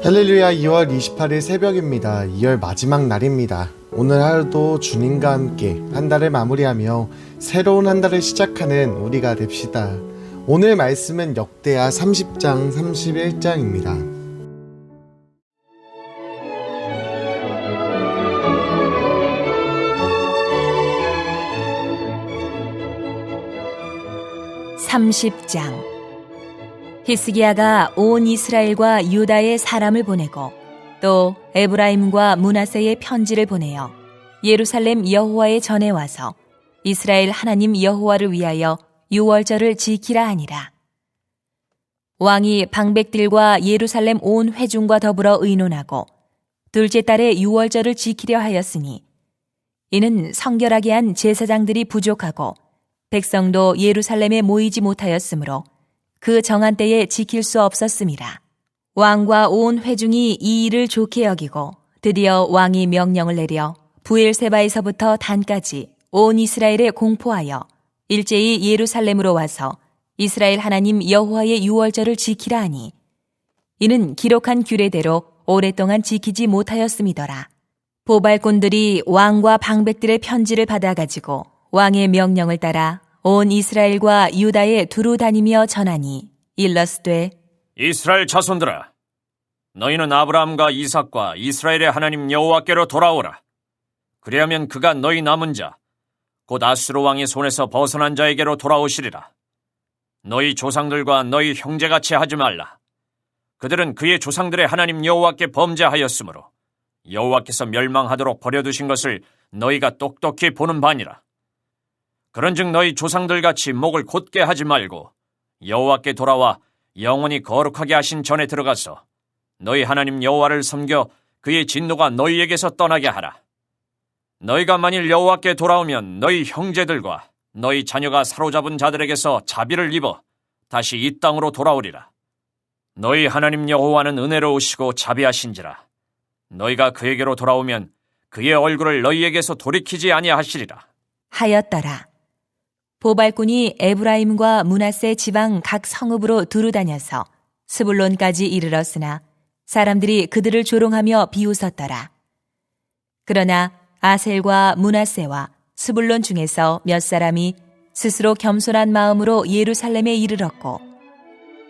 할렐루야. 2월 28일 새벽입니다. 2월 마지막 날입니다. 오늘 하루도 주님과 함께 한 달을 마무리하며 새로운 한 달을 시작하는 우리가 됩시다. 오늘 말씀은 역대하 30장 31장입니다. 히스기야가 온 이스라엘과 유다의 사람을 보내고 또 에브라임과 므낫세의 편지를 보내어 예루살렘 여호와의 전에 와서 이스라엘 하나님 여호와를 위하여 유월절을 지키라 하니라. 왕이 방백들과 예루살렘 온 회중과 더불어 의논하고 둘째 달에 유월절을 지키려 하였으니 이는 성결하게 한 제사장들이 부족하고 백성도 예루살렘에 모이지 못하였으므로 그 정한 때에 지킬 수 없었음이라. 왕과 온 회중이 이 일을 좋게 여기고 드디어 왕이 명령을 내려 부엘세바에서부터 단까지 온 이스라엘에 공포하여 일제히 예루살렘으로 와서 이스라엘 하나님 여호와의 유월절을 지키라 하니 이는 기록한 규례대로 오랫동안 지키지 못하였음이더라. 보발꾼들이 왕과 방백들의 편지를 받아가지고 왕의 명령을 따라 온 이스라엘과 유다에 두루 다니며 전하니 일러스되 이스라엘 자손들아, 너희는 아브라함과 이삭과 이스라엘의 하나님 여호와께로 돌아오라. 그리하면 그가 너희 남은 자, 곧 아수르 왕의 손에서 벗어난 자에게로 돌아오시리라. 너희 조상들과 너희 형제같이 하지 말라. 그들은 그의 조상들의 하나님 여호와께 범죄하였으므로 여호와께서 멸망하도록 버려두신 것을 너희가 똑똑히 보는 바니라. 그런즉 너희 조상들같이 목을 곧게 하지 말고 여호와께 돌아와 영원히 거룩하게 하신 전에 들어가서 너희 하나님 여호와를 섬겨 그의 진노가 너희에게서 떠나게 하라. 너희가 만일 여호와께 돌아오면 너희 형제들과 너희 자녀가 사로잡은 자들에게서 자비를 입어 다시 이 땅으로 돌아오리라. 너희 하나님 여호와는 은혜로우시고 자비하신지라. 너희가 그에게로 돌아오면 그의 얼굴을 너희에게서 돌이키지 아니하시리라 하였더라. 보발꾼이 에브라임과 므낫세 지방 각 성읍으로 두루 다녀서 스불론까지 이르렀으나 사람들이 그들을 조롱하며 비웃었더라. 그러나 아셀과 므낫세와 스불론 중에서 몇 사람이 스스로 겸손한 마음으로 예루살렘에 이르렀고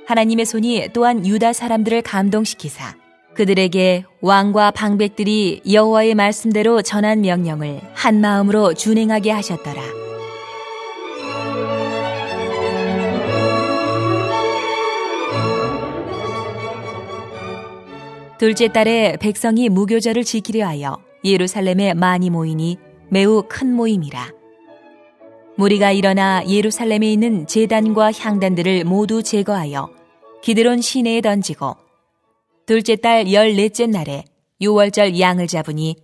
하나님의 손이 또한 유다 사람들을 감동시키사 그들에게 왕과 방백들이 여호와의 말씀대로 전한 명령을 한 마음으로 준행하게 하셨더라. 둘째 달에 백성이 무교절을 지키려 하여 예루살렘에 많이 모이니 매우 큰 모임이라. 무리가 일어나 예루살렘에 있는 제단과 향단들을 모두 제거하여 기드론 시내에 던지고 둘째 달 14째 날에 유월절 양을 잡으니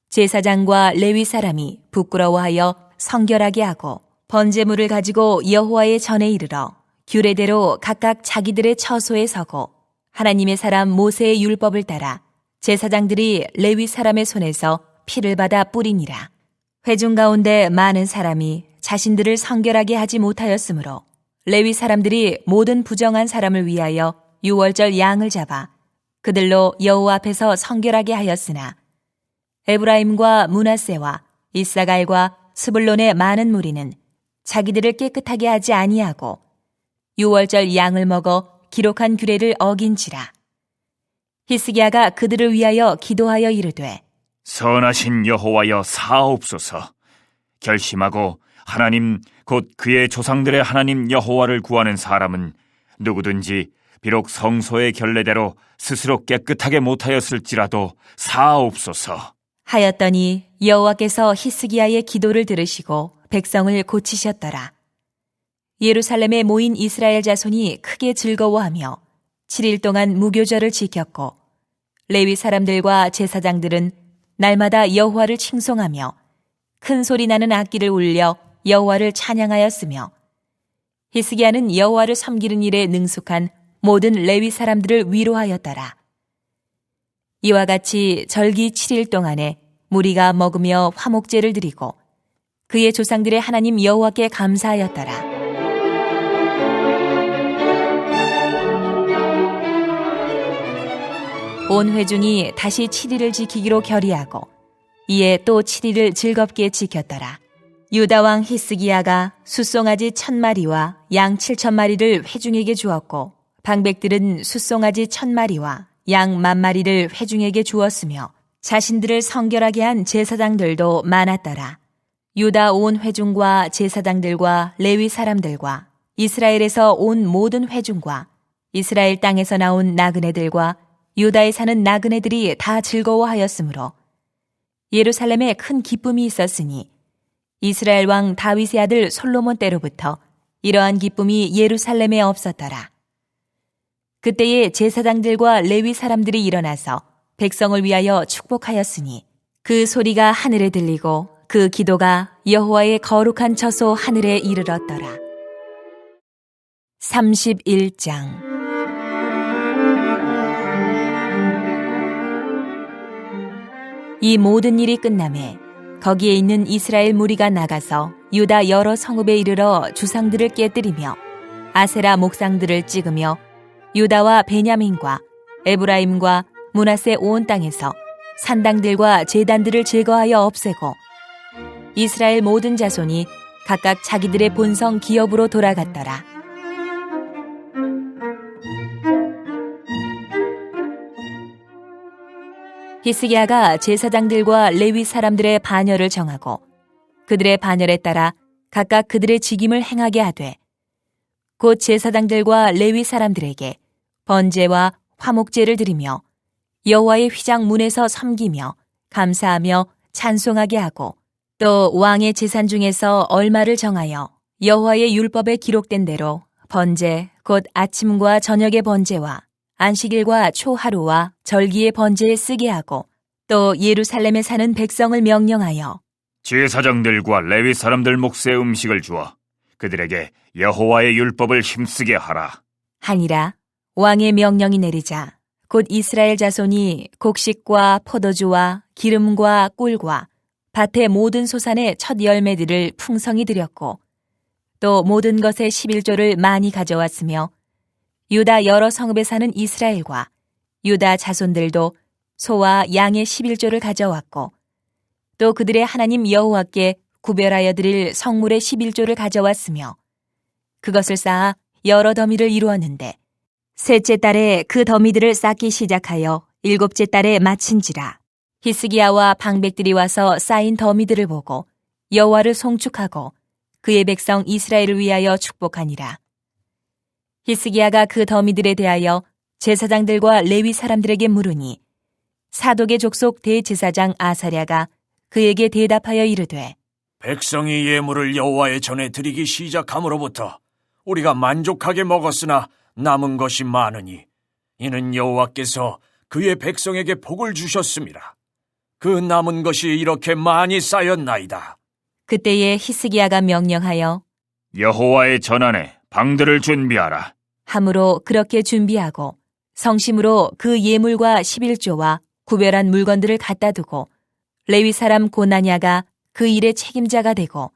제사장과 레위 사람이 부끄러워하여 성결하게 하고 번제물을 가지고 여호와의 전에 이르러 규례대로 각각 자기들의 처소에 서고 하나님의 사람 모세의 율법을 따라 제사장들이 레위 사람의 손에서 피를 받아 뿌리니라. 회중 가운데 많은 사람이 자신들을 성결하게 하지 못하였으므로 레위 사람들이 모든 부정한 사람을 위하여 유월절 양을 잡아 그들로 여호와 앞에서 성결하게 하였으나 에브라임과 므낫세와 이사갈과 스불론의 많은 무리는 자기들을 깨끗하게 하지 아니하고 유월절 양을 먹어 기록한 규례를 어긴지라. 히스기야가 그들을 위하여 기도하여 이르되 선하신 여호와여 사옵소서. 결심하고 하나님 곧 그의 조상들의 하나님 여호와를 구하는 사람은 누구든지 비록 성소의 결례대로 스스로 깨끗하게 못하였을지라도 사옵소서 하였더니 여호와께서 히스기야의 기도를 들으시고 백성을 고치셨더라. 예루살렘에 모인 이스라엘 자손이 크게 즐거워하며 7일 동안 무교절을 지켰고 레위 사람들과 제사장들은 날마다 여호와를 칭송하며 큰 소리 나는 악기를 울려 여호와를 찬양하였으며 히스기야는 여호와를 섬기는 일에 능숙한 모든 레위 사람들을 위로하였더라. 이와 같이 절기 7일 동안에 무리가 먹으며 화목제를 드리고 그의 조상들의 하나님 여호와께 감사하였더라. 온 회중이 다시 7일을 지키기로 결의하고 이에 또 7일을 즐겁게 지켰더라. 유다 왕 히스기야가 숫송아지 1,000마리와 양 7,000마리를 회중에게 주었고 방백들은 숫송아지 1,000마리와 양 10,000마리를 회중에게 주었으며 자신들을 성결하게 한 제사장들도 많았더라. 유다 온 회중과 제사장들과 레위 사람들과 이스라엘에서 온 모든 회중과 이스라엘 땅에서 나온 나그네들과 유다에 사는 나그네들이 다 즐거워하였으므로 예루살렘에 큰 기쁨이 있었으니 이스라엘 왕 다윗의 아들 솔로몬 때로부터 이러한 기쁨이 예루살렘에 없었더라. 그때에 제사장들과 레위 사람들이 일어나서 백성을 위하여 축복하였으니 그 소리가 하늘에 들리고 그 기도가 여호와의 거룩한 처소 하늘에 이르렀더라. 31장 이 모든 일이 끝나매 거기에 있는 이스라엘 무리가 나가서 유다 여러 성읍에 이르러 주상들을 깨뜨리며 아세라 목상들을 찍으며 유다와 베냐민과 에브라임과 므낫세 온 땅에서 산당들과 제단들을 제거하여 없애고 이스라엘 모든 자손이 각각 자기들의 본성 기업으로 돌아갔더라. 히스기야가 제사장들과 레위 사람들의 반열을 정하고 그들의 반열에 따라 각각 그들의 직임을 행하게 하되 곧 제사장들과 레위 사람들에게 번제와 화목제를 드리며 여호와의 휘장 문에서 섬기며 감사하며 찬송하게 하고 또 왕의 제산 중에서 얼마를 정하여 여호와의 율법에 기록된 대로 번제 곧 아침과 저녁의 번제와 안식일과 초하루와 절기의 번제에 쓰게 하고 또 예루살렘에 사는 백성을 명령하여 제사장들과 레위 사람들 몫의 음식을 주어 그들에게 여호와의 율법을 힘쓰게 하라. 하니라. 왕의 명령이 내리자 곧 이스라엘 자손이 곡식과 포도주와 기름과 꿀과 밭의 모든 소산의 첫 열매들을 풍성히 드렸고 또 모든 것의 11조를 많이 가져왔으며 유다 여러 성읍에 사는 이스라엘과 유다 자손들도 소와 양의 11조를 가져왔고 또 그들의 하나님 여호와께 구별하여 드릴 성물의 11조를 가져왔으며 그것을 쌓아 여러 더미를 이루었는데 셋째 달에 그 더미들을 쌓기 시작하여 일곱째 달에 마친지라. 히스기야와 방백들이 와서 쌓인 더미들을 보고 여호와를 송축하고 그의 백성 이스라엘을 위하여 축복하니라. 히스기야가 그 더미들에 대하여 제사장들과 레위 사람들에게 물으니 사독의 족속 대제사장 아사랴가 그에게 대답하여 이르되 백성이 예물을 여호와의 전에 드리기 시작함으로부터 우리가 만족하게 먹었으나 남은 것이 많으니 이는 여호와께서 그의 백성에게 복을 주셨습니다. 그 남은 것이 이렇게 많이 쌓였나이다. 그때에 히스기야가 명령하여 여호와의 전안에 방들을 준비하라. 함으로 그렇게 준비하고 성심으로 그 예물과 11조와 구별한 물건들을 갖다 두고 레위 사람 고나냐가 그 일의 책임자가 되고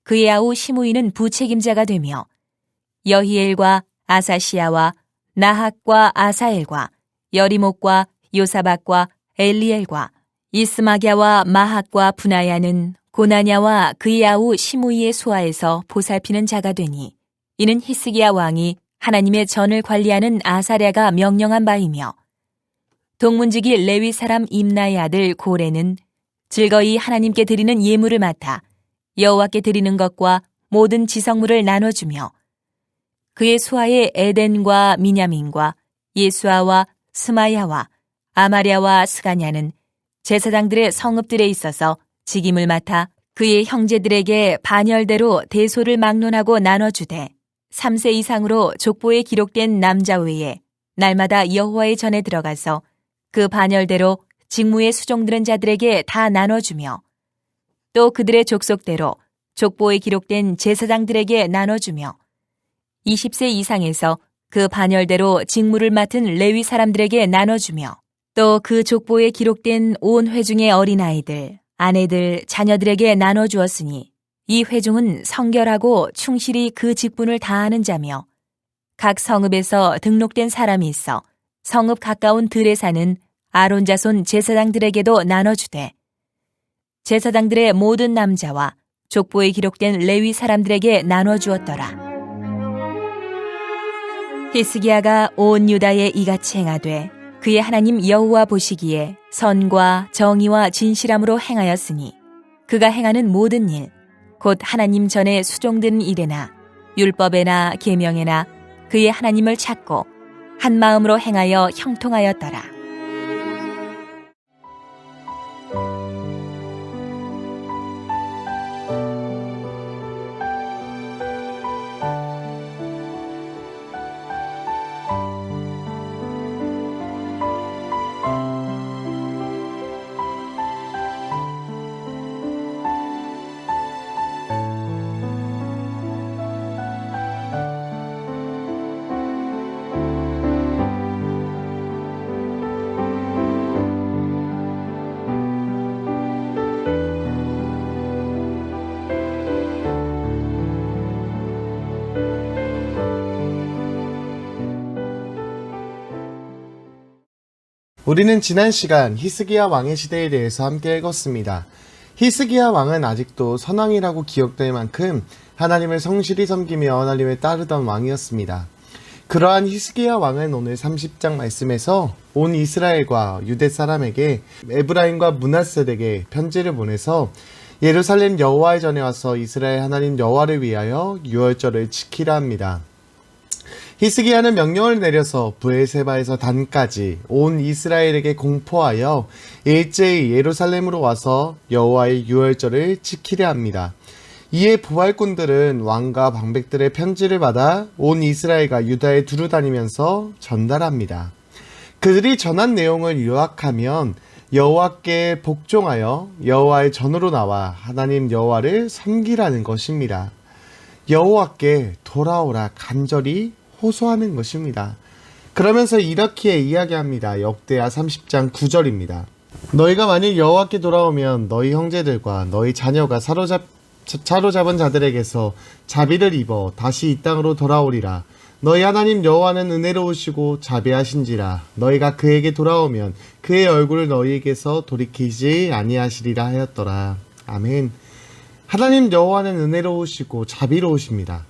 그의 아우 시므이는 부책임자가 되며 여히엘과 아사시야와 나학과 아사엘과 여리목과 요사박과 엘리엘과 이스마갸와 마학과 분하야는 고나냐와 그의 아우 시므이의 수하에서 보살피는 자가 되니 이는 히스기야 왕이 하나님의 전을 관리하는 아사랴가 명령한 바이며 동문지기 레위 사람 임나의 아들 고레는 즐거이 하나님께 드리는 예물을 맡아 여호와께 드리는 것과 모든 지성물을 나눠주며 그의 수하의 에덴과 미냐민과 예수아와 스마야와 아마랴와 스가냐는 제사장들의 성읍들에 있어서 직임을 맡아 그의 형제들에게 반열대로 대소를 막론하고 나눠주되 3세 이상으로 족보에 기록된 남자 외에 날마다 여호와의 전에 들어가서 그 반열대로 직무에 수종드는 자들에게 다 나눠주며 또 그들의 족속대로 족보에 기록된 제사장들에게 나눠주며 20세 이상에서 그 반열대로 직무를 맡은 레위 사람들에게 나눠주며 또 그 족보에 기록된 온 회중의 어린아이들, 아내들, 자녀들에게 나눠주었으니 이 회중은 성결하고 충실히 그 직분을 다하는 자며 각 성읍에서 등록된 사람이 있어 성읍 가까운 들에 사는 아론 자손 제사장들에게도 나눠주되 제사장들의 모든 남자와 족보에 기록된 레위 사람들에게 나눠주었더라. 히스기야가 온 유다에 이같이 행하되 그의 하나님 여호와 보시기에 선과 정의와 진실함으로 행하였으니 그가 행하는 모든 일, 곧 하나님 전에 수종된 일에나 율법에나 계명에나 그의 하나님을 찾고 한 마음으로 행하여 형통하였더라. 우리는 지난 시간 히스기야 왕의 시대에 대해서 함께 읽었습니다. 히스기야 왕은 아직도 선왕이라고 기억될 만큼 하나님을 성실히 섬기며 하나님을 따르던 왕이었습니다. 그러한 히스기야 왕은 오늘 30장 말씀에서 온 이스라엘과 유대 사람에게 에브라임과 므낫셋에게 편지를 보내서 예루살렘 여호와의 전에 와서 이스라엘 하나님 여호와를 위하여 유월절을 지키라 합니다. 히스기야는 명령을 내려서 브엘세바에서 단까지 온 이스라엘에게 공포하여 일제히 예루살렘으로 와서 여호와의 유월절을 지키려 합니다. 이에 부활꾼들은 왕과 방백들의 편지를 받아 온 이스라엘과 유다에 두루 다니면서 전달합니다. 그들이 전한 내용을 요약하면 여호와께 복종하여 여호와의 전으로 나와 하나님 여호와를 섬기라는 것입니다. 여호와께 돌아오라 간절히 호소하는 것입니다. 그러면서 이렇게 이야기합니다. 역대하 30장 9절입니다. 너희가 만일 여호와께 돌아오면 너희 형제들과 너희 자녀가 사로잡은 자들에게서 자비를 입어 다시 이 땅으로 돌아오리라. 너희 하나님 여호와는 은혜로우시고 자비하신지라. 너희가 그에게 돌아오면 그의 얼굴을 너희에게서 돌이키지 아니하시리라 하였더라. 아멘. 하나님 여호와는 은혜로우시고 자비로우십니다.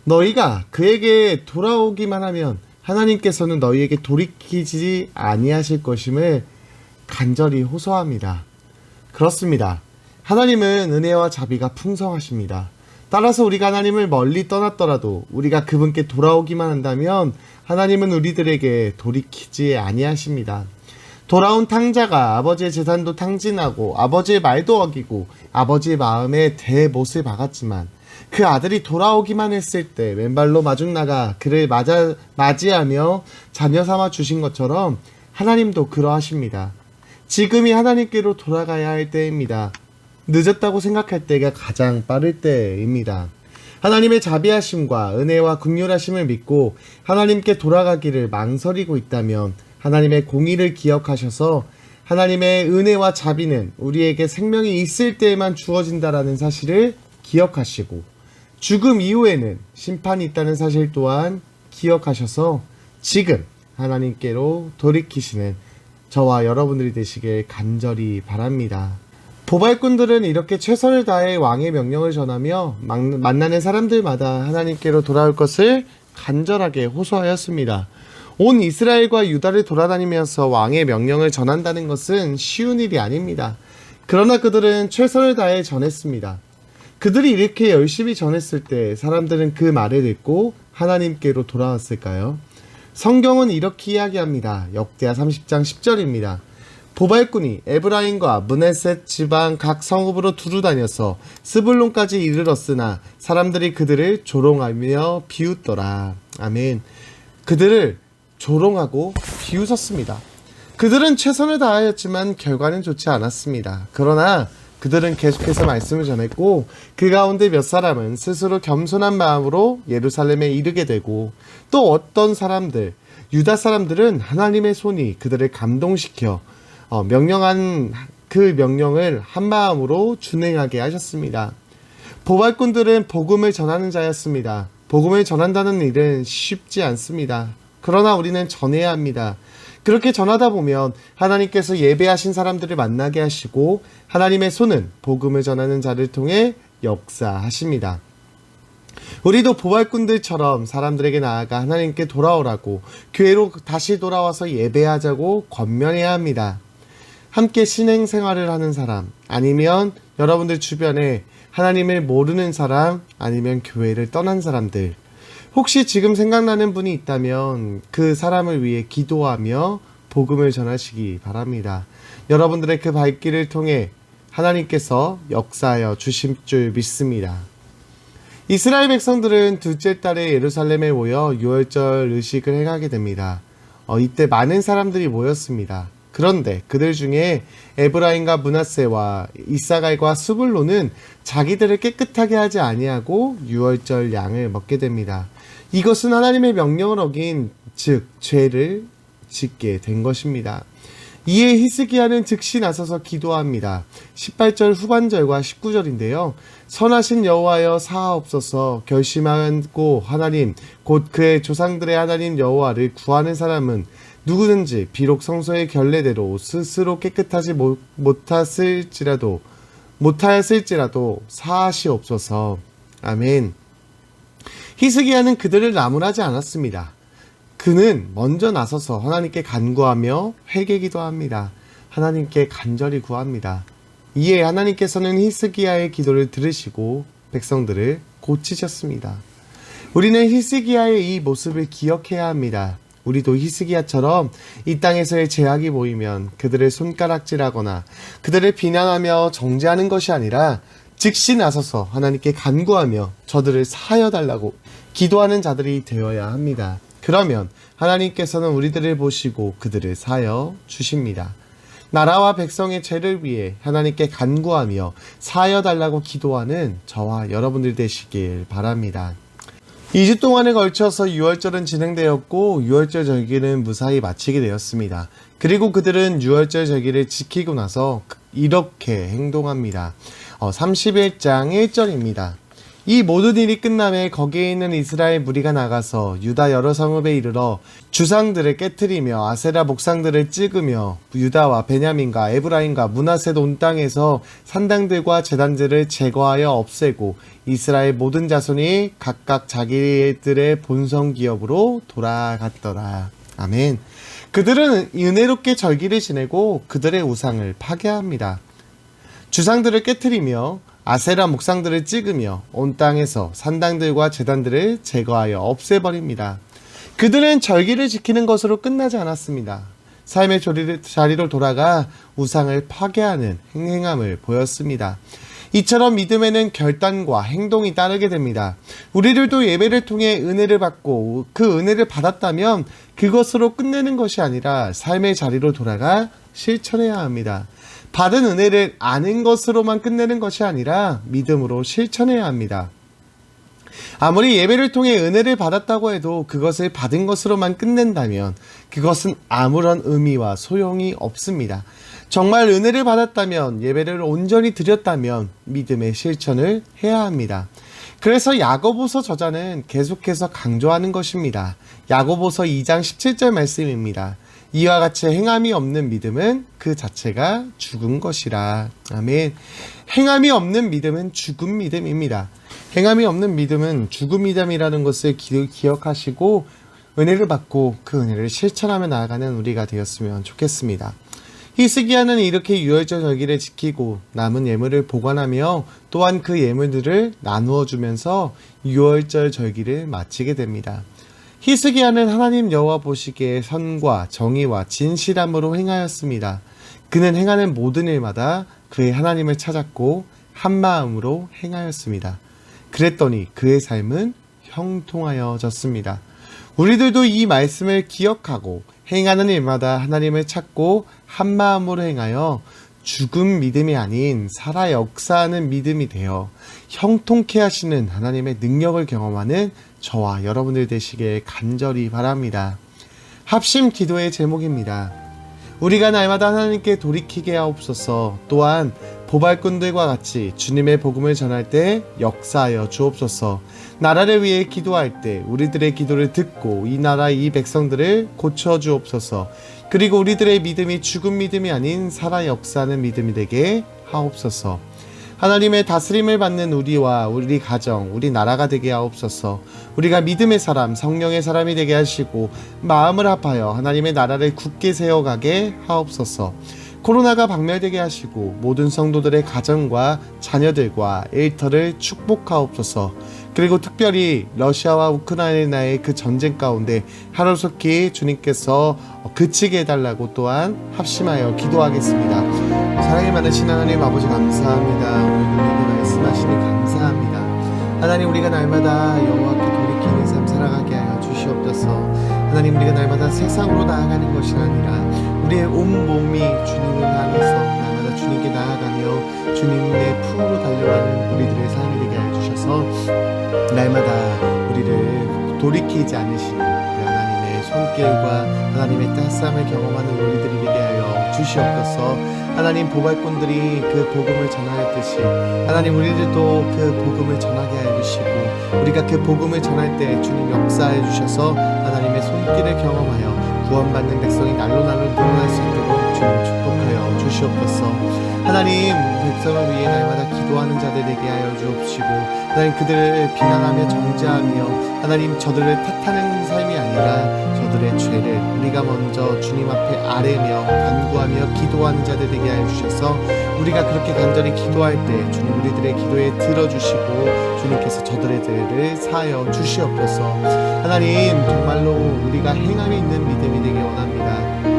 너희가 그에게 돌아오기만 하면 하나님께서는 너희에게 돌이키지 아니하실 것임을 간절히 호소합니다. 그렇습니다. 하나님은 은혜와 자비가 풍성하십니다. 따라서 우리가 하나님을 멀리 떠났더라도 우리가 그분께 돌아오기만 한다면 하나님은 우리들에게 돌이키지 아니하십니다. 돌아온 탕자가 아버지의 재산도 탕진하고 아버지의 말도 어기고 아버지의 마음에 대못을 박았지만 그 아들이 돌아오기만 했을 때 왼발로 마중나가 그를 맞이하며 자녀 삼아 주신 것처럼 하나님도 그러하십니다. 지금이 하나님께로 돌아가야 할 때입니다. 늦었다고 생각할 때가 가장 빠를 때입니다. 하나님의 자비하심과 은혜와 긍휼하심을 믿고 하나님께 돌아가기를 망설이고 있다면 하나님의 공의를 기억하셔서 하나님의 은혜와 자비는 우리에게 생명이 있을 때에만 주어진다라는 사실을 기억하시고 죽음 이후에는 심판이 있다는 사실 또한 기억하셔서 지금 하나님께로 돌이키시는 저와 여러분들이 되시길 간절히 바랍니다. 보발꾼들은 이렇게 최선을 다해 왕의 명령을 전하며 만나는 사람들마다 하나님께로 돌아올 것을 간절하게 호소하였습니다. 온 이스라엘과 유다를 돌아다니면서 왕의 명령을 전한다는 것은 쉬운 일이 아닙니다. 그러나 그들은 최선을 다해 전했습니다. 그들이 이렇게 열심히 전했을 때 사람들은 그 말을 듣고 하나님께로 돌아왔을까요? 성경은 이렇게 이야기합니다. 역대하 30장 10절입니다. 보발꾼이 에브라임과 므낫셋 지방 각 성읍으로 두루 다녀서 스불론까지 이르렀으나 사람들이 그들을 조롱하며 비웃더라. 아멘. 그들을 조롱하고 비웃었습니다. 그들은 최선을 다하였지만 결과는 좋지 않았습니다. 그러나 그들은 계속해서 말씀을 전했고 그 가운데 몇 사람은 스스로 겸손한 마음으로 예루살렘에 이르게 되고 또 어떤 사람들, 유다 사람들은 하나님의 손이 그들을 감동시켜 명령한 그 명령을 한마음으로 준행하게 하셨습니다. 보발꾼들은 복음을 전하는 자였습니다. 복음을 전한다는 일은 쉽지 않습니다. 그러나 우리는 전해야 합니다. 그렇게 전하다 보면 하나님께서 예배하신 사람들을 만나게 하시고 하나님의 손은 복음을 전하는 자를 통해 역사하십니다. 우리도 보발꾼들처럼 사람들에게 나아가 하나님께 돌아오라고, 교회로 다시 돌아와서 예배하자고 권면해야 합니다. 함께 신앙생활을 하는 사람, 아니면 여러분들 주변에 하나님을 모르는 사람, 아니면 교회를 떠난 사람들, 혹시 지금 생각나는 분이 있다면 그 사람을 위해 기도하며 복음을 전하시기 바랍니다. 여러분들의 그 발길을 통해 하나님께서 역사하여 주실 줄 믿습니다. 이스라엘 백성들은 둘째 달에 예루살렘에 모여 유월절 의식을 행하게 됩니다. 이때 많은 사람들이 모였습니다. 그런데 그들 중에 에브라임과 므낫세와 이사갈과 스불론은 자기들을 깨끗하게 하지 아니하고 유월절 양을 먹게 됩니다. 이것은 하나님의 명령을 어긴, 즉 죄를 짓게 된 것입니다. 이에 히스기야는 즉시 나서서 기도합니다. 18절 후반절과 19절인데요. 선하신 여호와여 사하옵소서. 결심하고 하나님 곧 그의 조상들의 하나님 여호와를 구하는 사람은 누구든지 비록 성소의 결례대로 스스로 깨끗하지 못하였을지라도 사하시옵소서. 아멘. 히스기야는 그들을 나무라지 않았습니다. 그는 먼저 나서서 하나님께 간구하며 회개기도 합니다. 하나님께 간절히 구합니다. 이에 하나님께서는 히스기야의 기도를 들으시고 백성들을 고치셨습니다. 우리는 히스기야의 이 모습을 기억해야 합니다. 우리도 히스기야처럼 이 땅에서의 죄악이 보이면 그들을 손가락질하거나 그들을 비난하며 정죄하는 것이 아니라 즉시 나서서 하나님께 간구하며 저들을 사하여 달라고 기도하는 자들이 되어야 합니다. 그러면 하나님께서는 우리들을 보시고 그들을 사하여 주십니다. 나라와 백성의 죄를 위해 하나님께 간구하며 사하여 달라고 기도하는 저와 여러분들 되시길 바랍니다. 2주 동안에 걸쳐서 유월절은 진행되었고 유월절 절기는 무사히 마치게 되었습니다. 그리고 그들은 유월절 절기를 지키고 나서 이렇게 행동합니다. 31장 1절입니다. 이 모든 일이 끝남에 거기에 있는 이스라엘 무리가 나가서 유다 여러 성읍에 이르러 주상들을 깨트리며 아세라 목상들을 찍으며 유다와 베냐민과 에브라임과 므낫세 온 땅에서 산당들과 제단들을 제거하여 없애고 이스라엘 모든 자손이 각각 자기들의 본성 기업으로 돌아갔더라. 아멘. 그들은 은혜롭게 절기를 지내고 그들의 우상을 파괴합니다. 주상들을 깨트리며 아세라 목상들을 찍으며 온 땅에서 산당들과 제단들을 제거하여 없애버립니다. 그들은 절기를 지키는 것으로 끝나지 않았습니다. 삶의 자리로 돌아가 우상을 파괴하는 행함을 보였습니다. 이처럼 믿음에는 결단과 행동이 따르게 됩니다. 우리들도 예배를 통해 은혜를 받고 그 은혜를 받았다면 그것으로 끝내는 것이 아니라 삶의 자리로 돌아가 실천해야 합니다. 받은 은혜를 아는 것으로만 끝내는 것이 아니라 믿음으로 실천해야 합니다. 아무리 예배를 통해 은혜를 받았다고 해도 그것을 받은 것으로만 끝낸다면 그것은 아무런 의미와 소용이 없습니다. 정말 은혜를 받았다면, 예배를 온전히 드렸다면 믿음의 실천을 해야 합니다. 그래서 야고보서 저자는 계속해서 강조하는 것입니다. 야고보서 2장 17절 말씀입니다. 이와 같이 행함이 없는 믿음은 그 자체가 죽은 것이라. 아멘. 행함이 없는 믿음은 죽은 믿음입니다. 행함이 없는 믿음은 죽은 믿음이라는 것을 기억하시고 은혜를 받고 그 은혜를 실천하며 나아가는 우리가 되었으면 좋겠습니다. 히스기야는 이렇게 유월절 절기를 지키고 남은 예물을 보관하며 또한 그 예물들을 나누어 주면서 유월절 절기를 마치게 됩니다. 히스기야는 하나님 여호와 보시기에 선과 정의와 진실함으로 행하였습니다. 그는 행하는 모든 일마다 그의 하나님을 찾았고 한 마음으로 행하였습니다. 그랬더니 그의 삶은 형통하여졌습니다. 우리들도 이 말씀을 기억하고 행하는 일마다 하나님을 찾고 한 마음으로 행하여 죽은 믿음이 아닌 살아 역사하는 믿음이 되어 형통케 하시는 하나님의 능력을 경험하는 저와 여러분들 되시길 간절히 바랍니다. 합심 기도의 제목입니다. 우리가 날마다 하나님께 돌이키게 하옵소서. 또한 보발꾼들과 같이 주님의 복음을 전할 때 역사하여 주옵소서. 나라를 위해 기도할 때 우리들의 기도를 듣고 이 나라 이 백성들을 고쳐 주옵소서. 그리고 우리들의 믿음이 죽은 믿음이 아닌 살아 역사하는 믿음이 되게 하옵소서. 하나님의 다스림을 받는 우리와 우리 가정, 우리 나라가 되게 하옵소서. 우리가 믿음의 사람, 성령의 사람이 되게 하시고 마음을 합하여 하나님의 나라를 굳게 세워가게 하옵소서. 코로나가 박멸되게 하시고 모든 성도들의 가정과 자녀들과 일터를 축복하옵소서. 그리고 특별히 러시아와 우크라이나의 그 전쟁 가운데 하루속히 주님께서 그치게 해달라고 또한 합심하여 기도하겠습니다. 사랑이 많으신 하나님 아버지 감사합니다. 오늘 우리에게 말씀하시니 감사합니다. 하나님, 우리가 날마다 여호와께 돌이키는 삶 살아가게 하여 주시옵소서. 하나님, 우리가 날마다 세상으로 나아가는 것이 아니라 우리의 온 몸이 주님을 향해서 날마다 주님께 나아가며 주님의 품으로 달려가는 우리들의 삶이 되게 하여 주셔서 날마다 우리를 돌이키지 않으시는 하나님의 손길과 하나님의 따스함을 경험하는 우리들이 되게 하여 주시옵소서. 하나님, 보발꾼들이 그 복음을 전하였듯이 하나님, 우리들도 그 복음을 전하게 하여 주시고 우리가 그 복음을 전할 때 주님 역사해 주셔서 하나님의 손길을 경험하여 구원받는 백성이 날로 늘어날 수 있도록 주님 축복하여 주시옵소서. 하나님, 백성을 위해 날마다 기도하는 자들 되게 하여 주옵시고 하나님, 그들을 비난하며 정죄하며 하나님, 저들을 탓하는 삶이 아니라 저들의 죄를 우리가 먼저 주님 앞에 아뢰며 간구하며 기도하는 자들 되게 하여 주셔서 우리가 그렇게 간절히 기도할 때 주님 우리들의 기도에 들어주시고 주님께서 저들의 죄를 사하여 주시옵소서. 하나님, 정말로 우리가 행함이 있는 믿음이 되기 원합니다.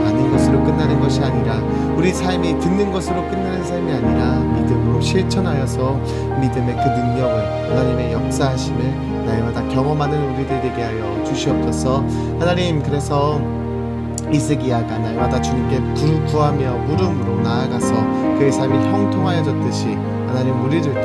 아는 것으로 끝나는 것이 아니라 우리 삶이 듣는 것으로 끝나는 삶이 아니라 믿음으로 실천하여서 믿음의 그 능력을 하나님의 역사하심을 날마다 경험하는 우리들 되게 하여 주시옵소서. 하나님, 그래서 이스기야가 날마다 주님께 구하며 물음으로 나아가서 그의 삶이 형통하여졌듯이 하나님, 우리들도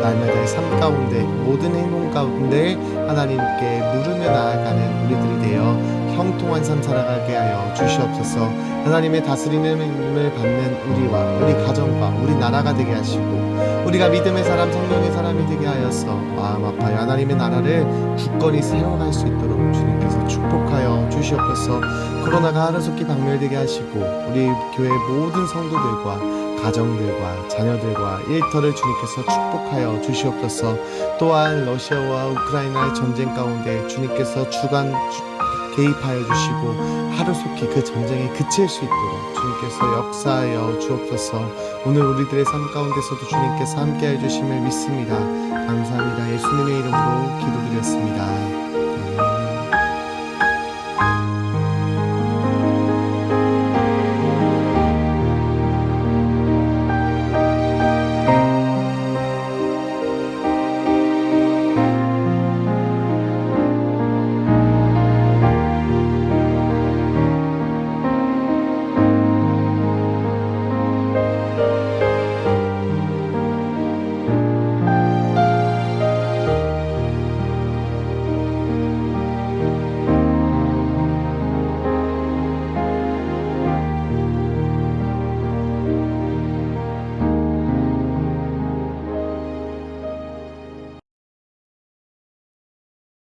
날마다의 삶 가운데 모든 행동 가운데 하나님께 물으며 나아가는 우리들이 되어 형통한 삶 살아가게 하여 주시옵소서. 하나님의 다스림을 받는 우리와 우리 가정과 우리 나라가 되게 하시고 우리가 믿음의 사람, 성령의 사람이 되게 하여서 마음 아파요 하나님의 나라를 굳건히 세워갈 수 있도록 주님께서 축복하여 주시옵소서. 코로나가 하루속히 박멸되게 하시고 우리 교회 모든 성도들과 가정들과 자녀들과 일터를 주님께서 축복하여 주시옵소서. 또한 러시아와 우크라이나의 전쟁 가운데 주님께서 개입하여 주시고 하루속히 그 전쟁이 그칠 수 있도록 주님께서 역사하여 주옵소서. 오늘 우리들의 삶 가운데서도 주님께서 함께해 주심을 믿습니다. 감사합니다. 예수님의 이름으로 기도드렸습니다.